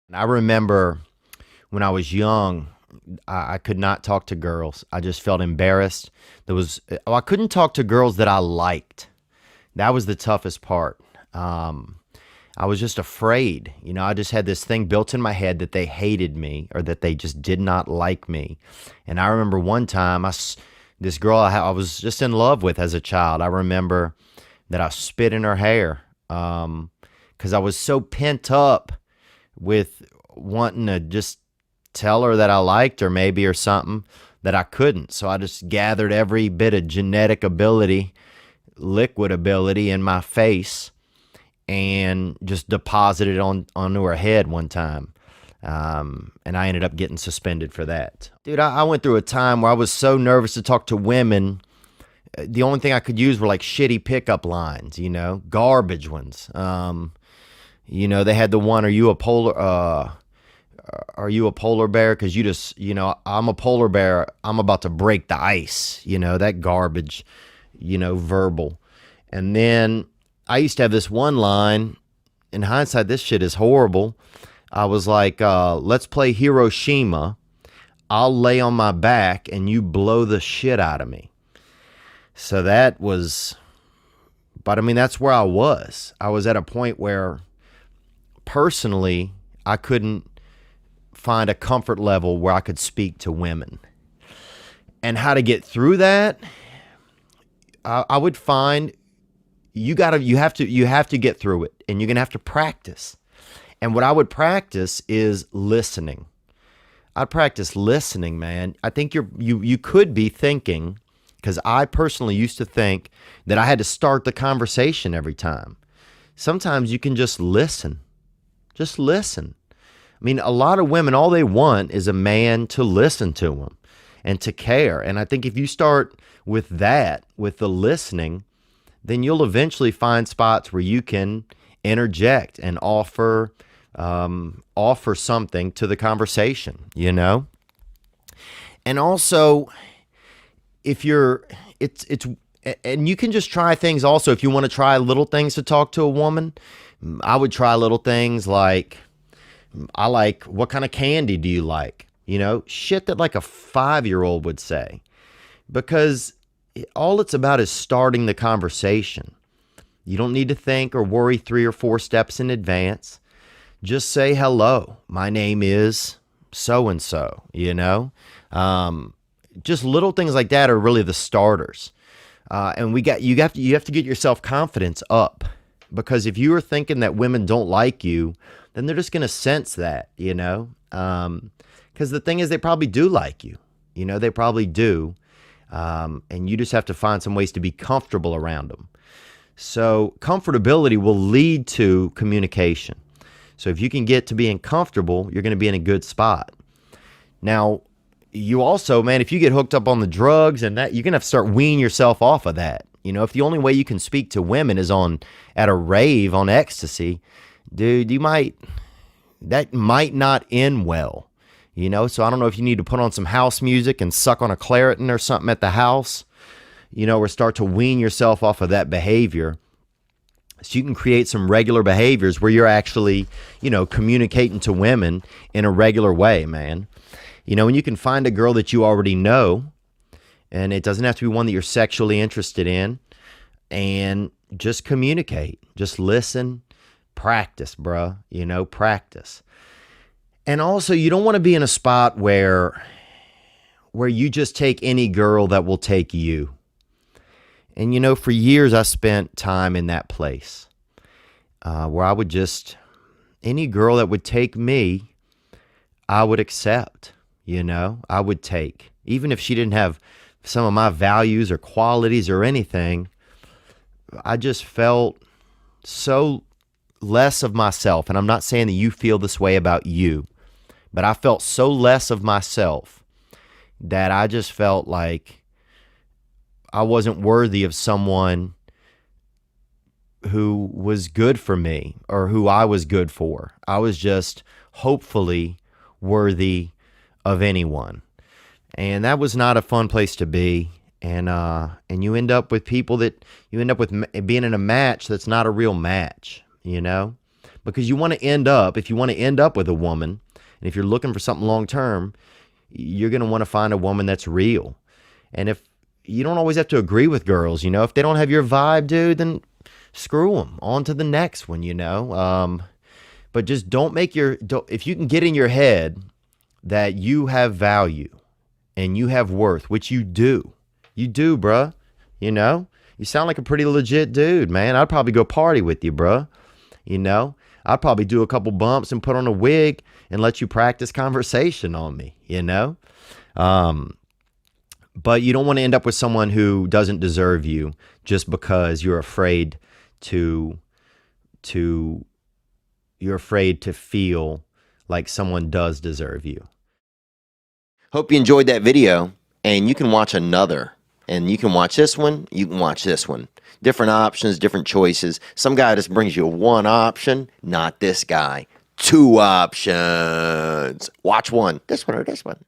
And I remember when I was young, I could not talk to girls. I just felt embarrassed. I couldn't talk to girls that I liked. That was the toughest part. I was just afraid. I just had this thing built in my head that they hated me or that they just did not like me. And I remember one time, this girl I was just in love with as a child, I remember that I spit in her hair because I was so pent up with wanting to just tell her that I liked her maybe or something that I couldn't. So I just gathered every bit of genetic ability, liquid ability in my face and just deposited it onto her head one time. And I ended up getting suspended for that. Dude, I went through a time where I was so nervous to talk to women. The only thing I could use were like shitty pickup lines, garbage ones. They had the one, are you a polar bear? Because I'm a polar bear. I'm about to break the ice. That garbage, verbal. And then I used to have this one line. In hindsight, this shit is horrible. I was like, let's play Hiroshima. I'll lay on my back and you blow the shit out of me. So that was, but I mean, that's where I was. I was at a point where personally, I couldn't find a comfort level where I could speak to women. And how to get through that, I would find you have to get through it, and you're gonna have to practice. And what I would practice is listening. I'd practice listening, man. I think you could be thinking, because I personally used to think that I had to start the conversation every time. Sometimes you can just listen. Just listen. I mean, a lot of women, all they want is a man to listen to them and to care. And I think if you start with that, with the listening, then you'll eventually find spots where you can interject and offer something to the conversation, And also, and you can just try things also. If you want to try little things to talk to a woman, I would try little things like, what kind of candy do you like? Shit that like a 5-year-old would say, because all it's about is starting the conversation. You don't need to think or worry 3 or 4 steps in advance. Just say, hello, my name is so-and-so, just little things like that are really the starters. And you have to get your self-confidence up, because if you are thinking that women don't like you, then they're just going to sense that, because the thing is, they probably do like you, they probably do. And you just have to find some ways to be comfortable around them. So comfortability will lead to communication. So if you can get to being comfortable, you're going to be in a good spot. Now, you also, man, if you get hooked up on the drugs and that, you're going to have to start weaning yourself off of that. If the only way you can speak to women is at a rave on ecstasy, dude, that might not end well. So I don't know if you need to put on some house music and suck on a Claritin or something at the house, or start to wean yourself off of that behavior, so you can create some regular behaviors where you're actually, communicating to women in a regular way, man. And you can find a girl that you already know, and it doesn't have to be one that you're sexually interested in, and just communicate, just listen, practice, bruh, practice. And also, you don't want to be in a spot where you just take any girl that will take you. And, for years, I spent time in that place where I would any girl that would take me, I would accept, I would take. Even if she didn't have some of my values or qualities or anything, I just felt so less of myself. And I'm not saying that you feel this way about you, but I felt so less of myself that I just felt like I wasn't worthy of someone who was good for me or who I was good for. I was just hopefully worthy of anyone. And that was not a fun place to be. And you end up with people that you end up with being in a match that's not a real match, Because you want to end up, if you want to end up with a woman, and if you're looking for something long term, you're going to want to find a woman that's real. And if you don't always have to agree with girls, if they don't have your vibe, dude, then screw them. On to the next one. But just if you can get in your head that you have value and you have worth, which you do, bruh. You sound like a pretty legit dude, man. I'd probably go party with you, bruh. I'd probably do a couple bumps and put on a wig and let you practice conversation on me, But you don't want to end up with someone who doesn't deserve you just because you're afraid to feel like someone does deserve you. Hope you enjoyed that video, and you can watch another. And you can watch this one, you can watch this one. Different options, different choices. Some guy just brings you one option, not this guy. 2 options. Watch one, this one or this one.